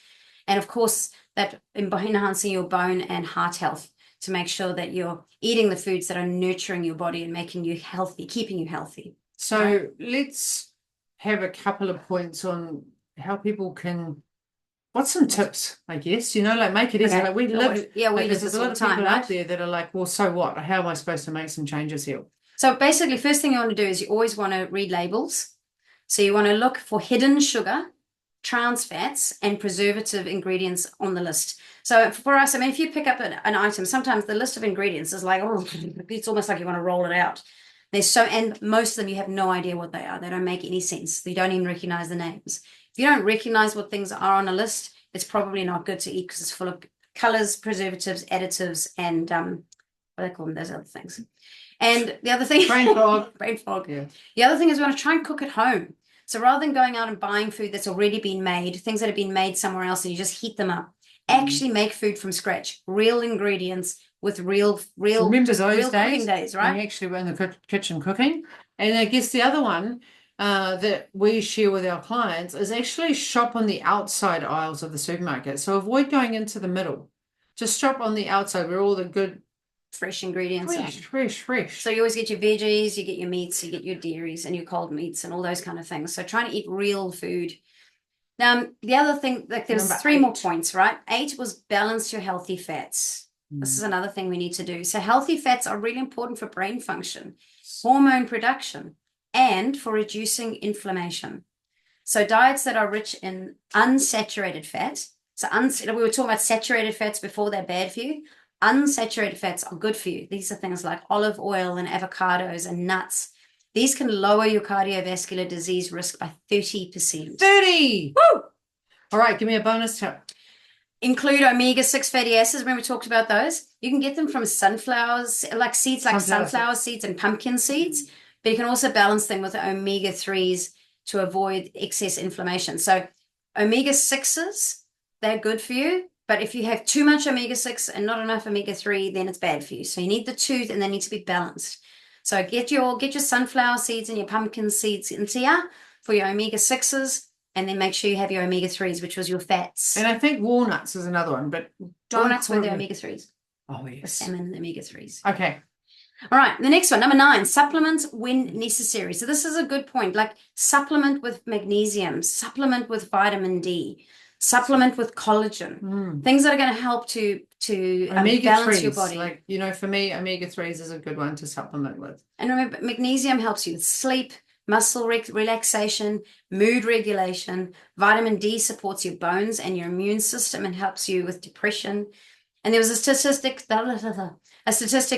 Speaker 2: And of course, that enhancing your bone and heart health, to make sure that you're eating the foods that are nurturing your body and making you healthy, keeping you healthy.
Speaker 1: So let's have a couple of points on how people can, what's some tips, I guess, like make it easy. Like, we live, there's a lot of people out there that are like, well, so what? How am I supposed to make some changes here?
Speaker 2: So basically, first thing you want to do is you always want to read labels. So you want to look for hidden sugar, trans fats, and preservative ingredients on the list. So for us, I mean, if you pick up an item, sometimes the list of ingredients is like, oh, it's almost like you want to roll it out. And most of them, you have no idea what they are. They don't make any sense. You don't even recognize the names. If you don't recognize what things are on a list, it's probably not good to eat because it's full of colors, preservatives, additives, and what do they call them? Those other things. And the other thing,
Speaker 1: brain fog.
Speaker 2: brain fog.
Speaker 1: Yeah.
Speaker 2: The other thing is we want to try and cook at home. So rather than going out and buying food that's already been made, things that have been made somewhere else, and you just heat them up, actually make food from scratch, real ingredients with real
Speaker 1: Remember those
Speaker 2: real cooking
Speaker 1: days
Speaker 2: days,
Speaker 1: when
Speaker 2: right?
Speaker 1: we actually were in the kitchen cooking? And I guess the other one that we share with our clients is actually shop on the outside aisles of the supermarket. So avoid going into the middle. Just shop on the outside where all the good
Speaker 2: fresh ingredients are.
Speaker 1: Fresh.
Speaker 2: So you always get your veggies, you get your meats, you get your dairies and your cold meats and all those kind of things. So trying to eat real food. Now, the other thing, like there was
Speaker 1: Number
Speaker 2: 3 more
Speaker 1: 8.
Speaker 2: points, right? 8 was balance your healthy fats. This is another thing we need to do. So healthy fats are really important for brain function, hormone production, and for reducing inflammation. So diets that are rich in unsaturated fat. So we were talking about saturated fats before, they're bad for you. Unsaturated fats are good for you. These are things like olive oil and avocados and nuts. These can lower your cardiovascular disease risk by 30%.
Speaker 1: 30!
Speaker 2: Woo!
Speaker 1: All right, give me a bonus tip.
Speaker 2: Include omega-6 fatty acids. When we talked about those, you can get them from sunflowers, like seeds like sunflower seeds and pumpkin seeds, but you can also balance them with omega-3s to avoid excess inflammation. So omega-6s, they're good for you, but if you have too much omega-6 and not enough omega-3, then it's bad for you. So you need the two, and they need to be balanced. So get your sunflower seeds and your pumpkin seeds into you for your omega-6s. And then make sure you have your omega-3s, which was your fats.
Speaker 1: And I think walnuts is another one, but
Speaker 2: walnuts with the omega-3s.
Speaker 1: Oh, yes.
Speaker 2: The salmon, the omega-3s.
Speaker 1: Okay.
Speaker 2: All right, the next one, number 9, supplement when necessary. So this is a good point, like supplement with magnesium, supplement with vitamin D, supplement with collagen, things that are going to help to balance your body.
Speaker 1: Like, for me, omega-3s is a good one to supplement with.
Speaker 2: And remember, magnesium helps you with sleep, muscle relaxation, mood regulation. Vitamin D supports your bones and your immune system and helps you with depression. And there was a statistic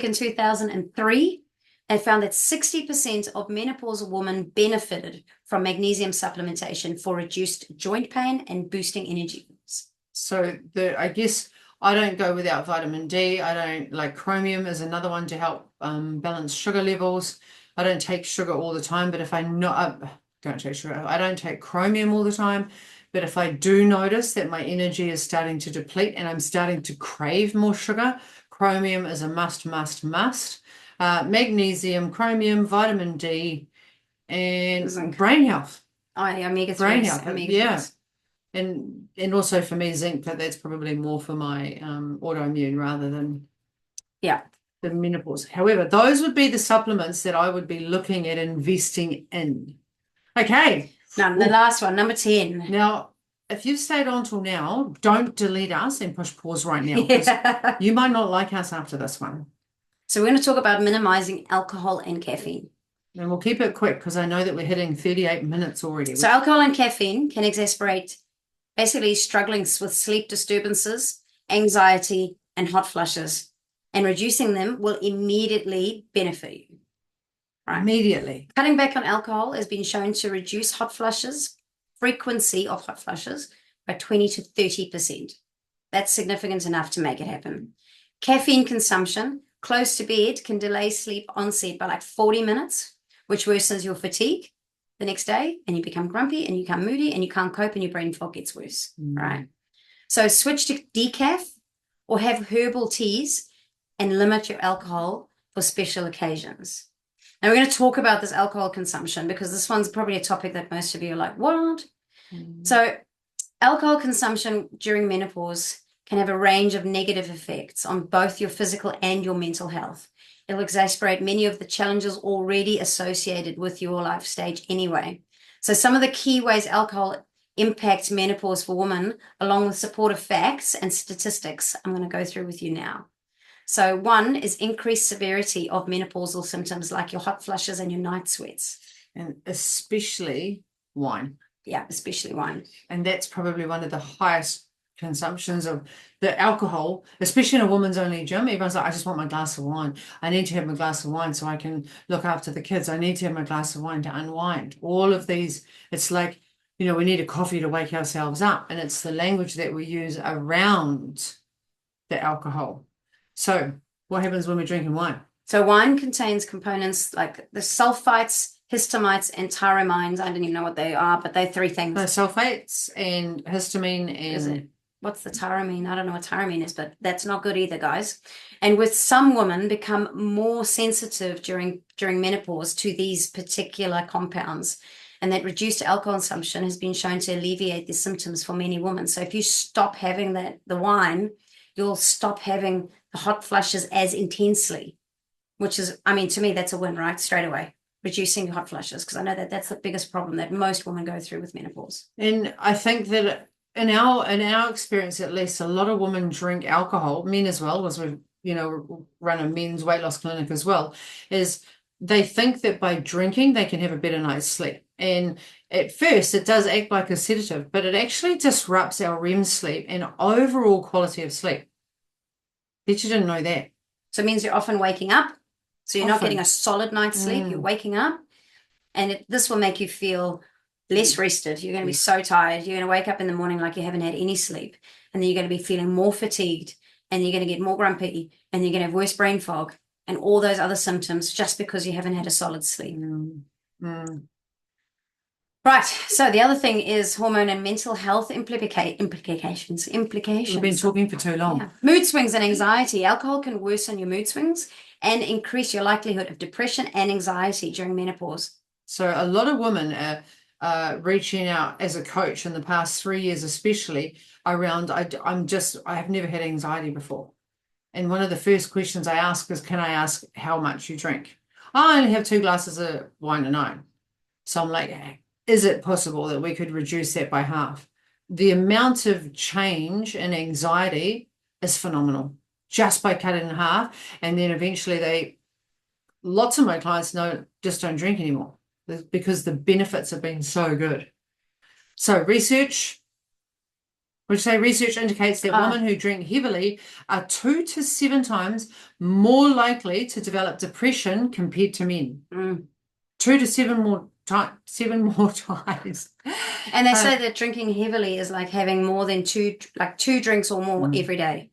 Speaker 2: in 2003 that found that 60% of menopausal women benefited from magnesium supplementation for reduced joint pain and boosting energy levels.
Speaker 1: So I guess I don't go without vitamin D. I don't like chromium is another one to help balance sugar levels. I don't take sugar all the time, but if I don't take sugar, I don't take chromium all the time. But if I do notice that my energy is starting to deplete and I'm starting to crave more sugar, chromium is a must. Magnesium, chromium, vitamin D, and brain health.
Speaker 2: Oh, yeah, omega-3s.
Speaker 1: Brain health, yeah. And also for me, zinc, but that's probably more for my autoimmune rather than the menopause. However, those would be the supplements that I would be looking at investing in. Okay.
Speaker 2: Now, the last one, number 10.
Speaker 1: Now, if you've stayed on till now, don't delete us and push pause right now, because you might not like us after this one.
Speaker 2: So we're going to talk about minimizing alcohol and caffeine.
Speaker 1: And we'll keep it quick because I know that we're hitting 38 minutes already.
Speaker 2: So alcohol and caffeine can exacerbate basically struggling with sleep disturbances, anxiety, and hot flushes. And reducing them will immediately benefit you. Right?
Speaker 1: Immediately.
Speaker 2: Cutting back on alcohol has been shown to reduce hot flushes, frequency of hot flushes, by 20 to 30%. That's significant enough to make it happen. Caffeine consumption close to bed can delay sleep onset by like 40 minutes, which worsens your fatigue the next day, and you become grumpy and you become moody and you can't cope and your brain fog gets worse, right? So switch to decaf or have herbal teas and limit your alcohol for special occasions. Now we're going to talk about this alcohol consumption because this one's probably a topic that most of you are like, what? So alcohol consumption during menopause can have a range of negative effects on both your physical and your mental health. It'll exacerbate many of the challenges already associated with your life stage anyway. So some of the key ways alcohol impacts menopause for women, along with supportive facts and statistics, I'm going to go through with you now. So 1 is increased severity of menopausal symptoms like your hot flushes and your night sweats.
Speaker 1: And especially wine.
Speaker 2: Yeah, especially wine.
Speaker 1: And that's probably one of the highest consumptions of the alcohol, especially in a woman's only gym. Everyone's like, I just want my glass of wine. I need to have my glass of wine so I can look after the kids. I need to have my glass of wine to unwind. All of these, it's like we need a coffee to wake ourselves up. And it's the language that we use around the alcohol. So what happens when we're drinking wine?
Speaker 2: So wine contains components like the sulfites, histamides, and tyramines. I don't even know what they are, but they're three things.
Speaker 1: Sulfates and histamine
Speaker 2: Is it?
Speaker 1: and
Speaker 2: What's the tyramine? I don't know what tyramine is, but that's not good either, guys. And with some women become more sensitive during menopause to these particular compounds. And that reduced alcohol consumption has been shown to alleviate the symptoms for many women. So if you stop having the wine, you'll stop having the hot flushes as intensely, which is, I mean, to me, that's a win, right? Straight away, reducing hot flushes, because I know that that's the biggest problem that most women go through with menopause.
Speaker 1: And I think that in our experience, at least, a lot of women drink alcohol, men as well, as we've run a men's weight loss clinic as well, is they think that by drinking they can have a better night's sleep. And at first it does act like a sedative, but it actually disrupts our REM sleep and overall quality of sleep. Bet you didn't know that.
Speaker 2: So it means you're often waking up. So you're not getting a solid night's sleep. You're waking up, and this will make you feel less rested. You're going to be so tired. You're going to wake up in the morning like you haven't had any sleep, and then you're going to be feeling more fatigued, and you're going to get more grumpy, and you're going to have worse brain fog and all those other symptoms just because you haven't had a solid sleep. Right. So the other thing is hormone and mental health implications.
Speaker 1: We've been talking for too long.
Speaker 2: Yeah. Mood swings and anxiety. Alcohol can worsen your mood swings and increase your likelihood of depression and anxiety during menopause.
Speaker 1: So a lot of women are reaching out as a coach in the past 3 years, especially around, I have never had anxiety before. And one of the first questions I ask is, can I ask how much you drink? I only have 2 glasses of wine a night. So I'm like, is it possible that we could reduce that by half? The amount of change in anxiety is phenomenal just by cutting in half. And then eventually lots of my clients just don't drink anymore because the benefits have been so good. So research indicates that women who drink heavily are 2 to 7 times more likely to develop depression compared to men. 2 to 7 more times.
Speaker 2: And they say that drinking heavily is like having more than two drinks or more every day.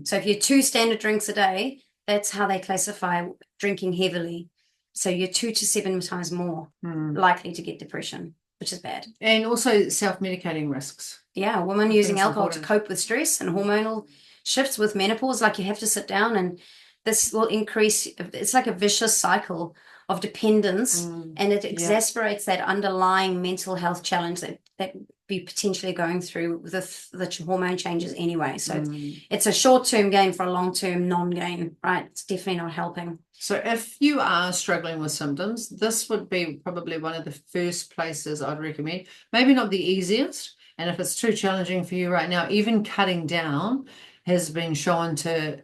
Speaker 2: So if you're 2 standard drinks a day, that's how they classify drinking heavily. So you're 2 to 7 times more likely to get depression, which is bad. And
Speaker 1: also self-medicating risks.
Speaker 2: Yeah, a woman using alcohol to cope with stress and hormonal shifts with menopause, like you have to sit down, and this will increase. It's like a vicious cycle of dependence, and it exacerbates that underlying mental health challenge that be potentially going through the hormone changes anyway. So it's a short-term gain for a long-term non-gain, right? It's definitely not helping.
Speaker 1: So if you are struggling with symptoms, this would be probably one of the first places I'd recommend. Maybe not the easiest, and if it's too challenging for you right now, even cutting down has been shown to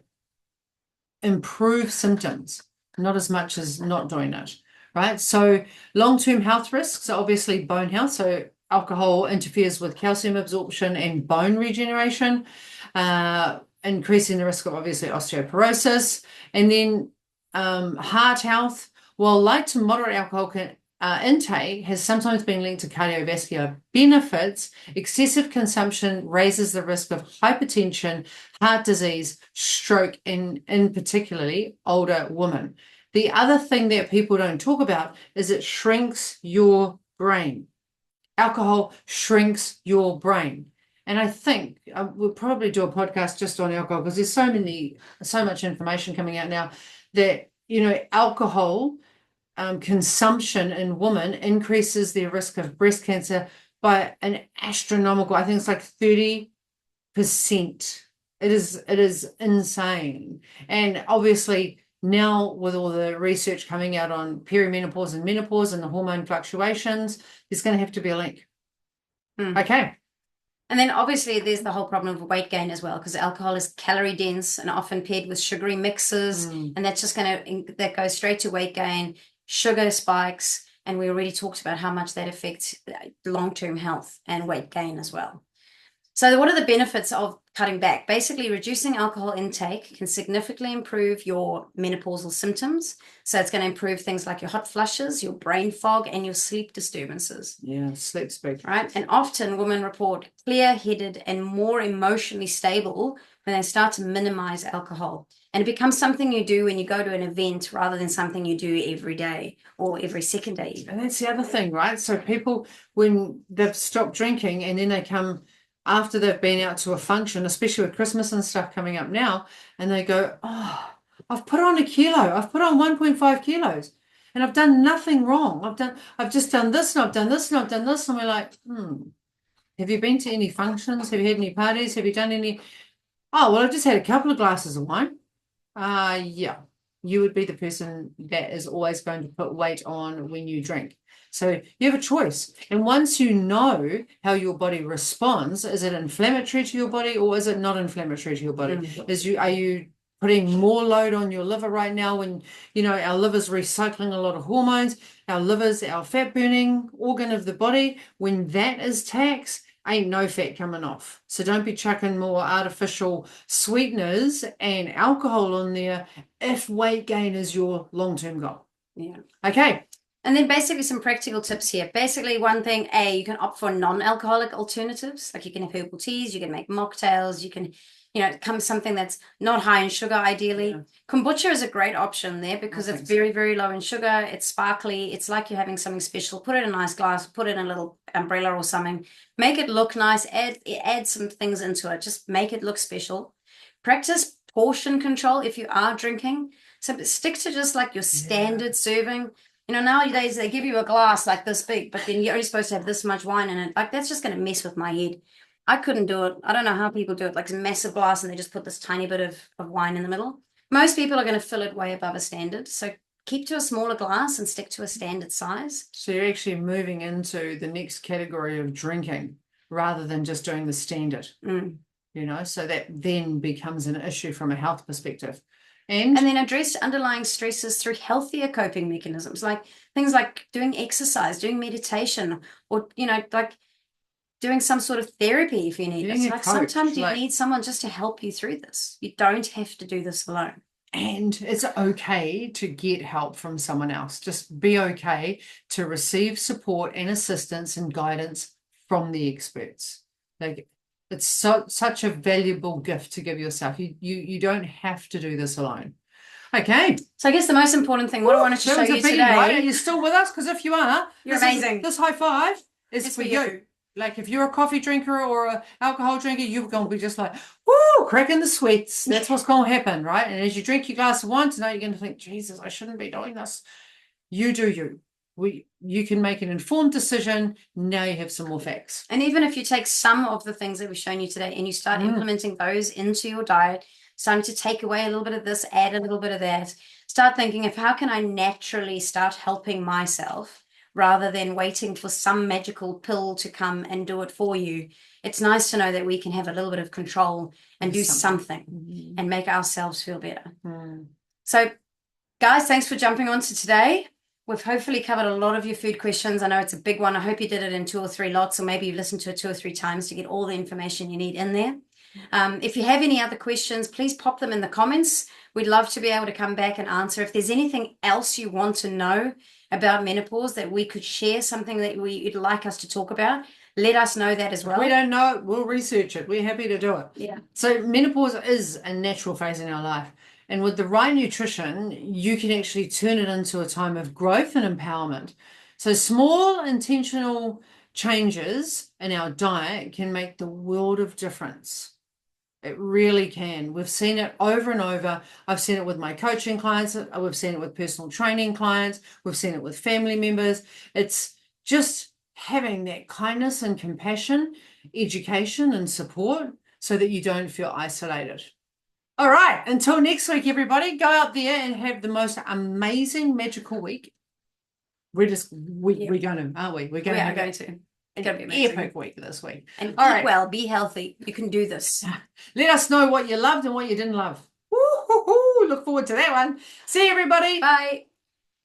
Speaker 1: improve symptoms, not as much as not doing it, right? So long-term health risks are obviously bone health. So alcohol interferes with calcium absorption and bone regeneration, increasing the risk of obviously osteoporosis. And then heart health, while light to moderate alcohol intake has sometimes been linked to cardiovascular benefits, excessive consumption raises the risk of hypertension, heart disease, stroke, in particularly older women. The other thing that people don't talk about is it shrinks your brain. Alcohol shrinks your brain. And I think we'll probably do a podcast just on alcohol because there's so much information coming out now that, alcohol consumption in women increases their risk of breast cancer by an astronomical, I think it's like 30%. It is insane. And obviously now with all the research coming out on perimenopause and menopause and the hormone fluctuations, there's going to have to be a link. Okay.
Speaker 2: And then obviously there's the whole problem of weight gain as well, because alcohol is calorie dense and often paired with sugary mixes, and that's just that goes straight to weight gain, sugar spikes, and we already talked about how much that affects long-term health and weight gain as well. So what are the benefits of cutting back? Basically, reducing alcohol intake can significantly improve your menopausal symptoms. So it's going to improve things like your hot flushes, your brain fog, and your sleep disturbances.
Speaker 1: Yeah, sleep's big.
Speaker 2: Right? And often women report clear-headed and more emotionally stable when they start to minimize alcohol. And it becomes something you do when you go to an event rather than something you do every day or every second day even.
Speaker 1: And that's the other thing, right? So people, when they've stopped drinking and then they come after they've been out to a function, especially with Christmas and stuff coming up now, and they go, oh, I've put on a kilo. I've put on 1.5 kilos and I've done nothing wrong. I've just done this and I've done this and I've done this. And we're like, have you been to any functions? Have you had any parties? Have you done any? Oh, well, I've just had a couple of glasses of wine. Yeah, you would be the person that is always going to put weight on when you drink. So you have a choice. And once you know how your body responds, is it inflammatory to your body or is it not inflammatory to your body? Are you putting more load on your liver right now when, our liver's recycling a lot of hormones, our liver's our fat burning organ of the body, when that is taxed, ain't no fat coming off. So don't be chucking more artificial sweeteners and alcohol on there if weight gain is your long-term goal.
Speaker 2: Yeah.
Speaker 1: Okay.
Speaker 2: And then basically some practical tips here. Basically, one thing, you can opt for non-alcoholic alternatives. Like you can have herbal teas, you can make mocktails, you can, come something that's not high in sugar, ideally. Yeah. Kombucha is a great option there because it's very, very low in sugar. It's sparkly. It's like you're having something special. Put it in a nice glass, put it in a little umbrella or something. Make it look nice. Add some things into it. Just make it look special. Practice portion control if you are drinking. So stick to just like your standard serving. Nowadays they give you a glass like this big, but then you're only supposed to have this much wine in it. Like that's just going to mess with my head. I couldn't do it. I don't know how people do it. Like a massive glass and they just put this tiny bit of wine in the middle. Most people are going to fill it way above a standard. So keep to a smaller glass and stick to a standard size.
Speaker 1: So you're actually moving into the next category of drinking rather than just doing the standard. So that then becomes an issue from a health perspective. And
Speaker 2: then address underlying stresses through healthier coping mechanisms, like things like doing exercise, doing meditation, or, like doing some sort of therapy if you need it. Like sometimes you need someone just to help you through this. You don't have to do this alone.
Speaker 1: And it's okay to get help from someone else. Just be okay to receive support and assistance and guidance from the experts. Like it's such a valuable gift to give yourself. You don't have to do this alone. Okay.
Speaker 2: So I guess the most important thing, what I wanted to show you today.
Speaker 1: Right? Are you still with us? Because if you are,
Speaker 2: you're amazing.
Speaker 1: This high five is for you. Like if you're a coffee drinker or an alcohol drinker, you're going to be just like, woo, cracking the sweats. That's what's going to happen, right? And as you drink your glass of wine tonight, you're going to think, Jesus, I shouldn't be doing this. You do you. You can make an informed decision. Now you have some more facts.
Speaker 2: And even if you take some of the things that we've shown you today and you start implementing those into your diet, starting to take away a little bit of this, add a little bit of that, start thinking of how can I naturally start helping myself rather than waiting for some magical pill to come and do it for you. It's nice to know that we can have a little bit of control and do something and make ourselves feel better. So guys, thanks for jumping on to today. We've hopefully covered a lot of your food questions. I know it's a big one. I hope you did it in 2 or 3 lots, or maybe you've listened to it 2 or 3 times to get all the information you need in there. If you have any other questions, please pop them in the comments. We'd love to be able to come back and answer. If there's anything else you want to know about menopause that we could share, something that you'd like us to talk about, let us know that as well.
Speaker 1: If we don't know it, we'll research it. We're happy to do it.
Speaker 2: Yeah.
Speaker 1: So menopause is a natural phase in our life. And with the right nutrition, you can actually turn it into a time of growth and empowerment. So small intentional changes in our diet can make the world of difference. It really can. We've seen it over and over. I've seen it with my coaching clients. We've seen it with personal training clients. We've seen it with family members. It's just having that kindness and compassion, education and support so that you don't feel isolated. All right. Until next week, everybody, go out there and have the most amazing, magical week. We're going to, aren't we? We're going to.
Speaker 2: It's going to be amazing.
Speaker 1: Epic week this week.
Speaker 2: And eat well, be healthy. You can do this.
Speaker 1: Let us know what you loved and what you didn't love. Woo-hoo-hoo. Look forward to that one. See you, everybody.
Speaker 2: Bye.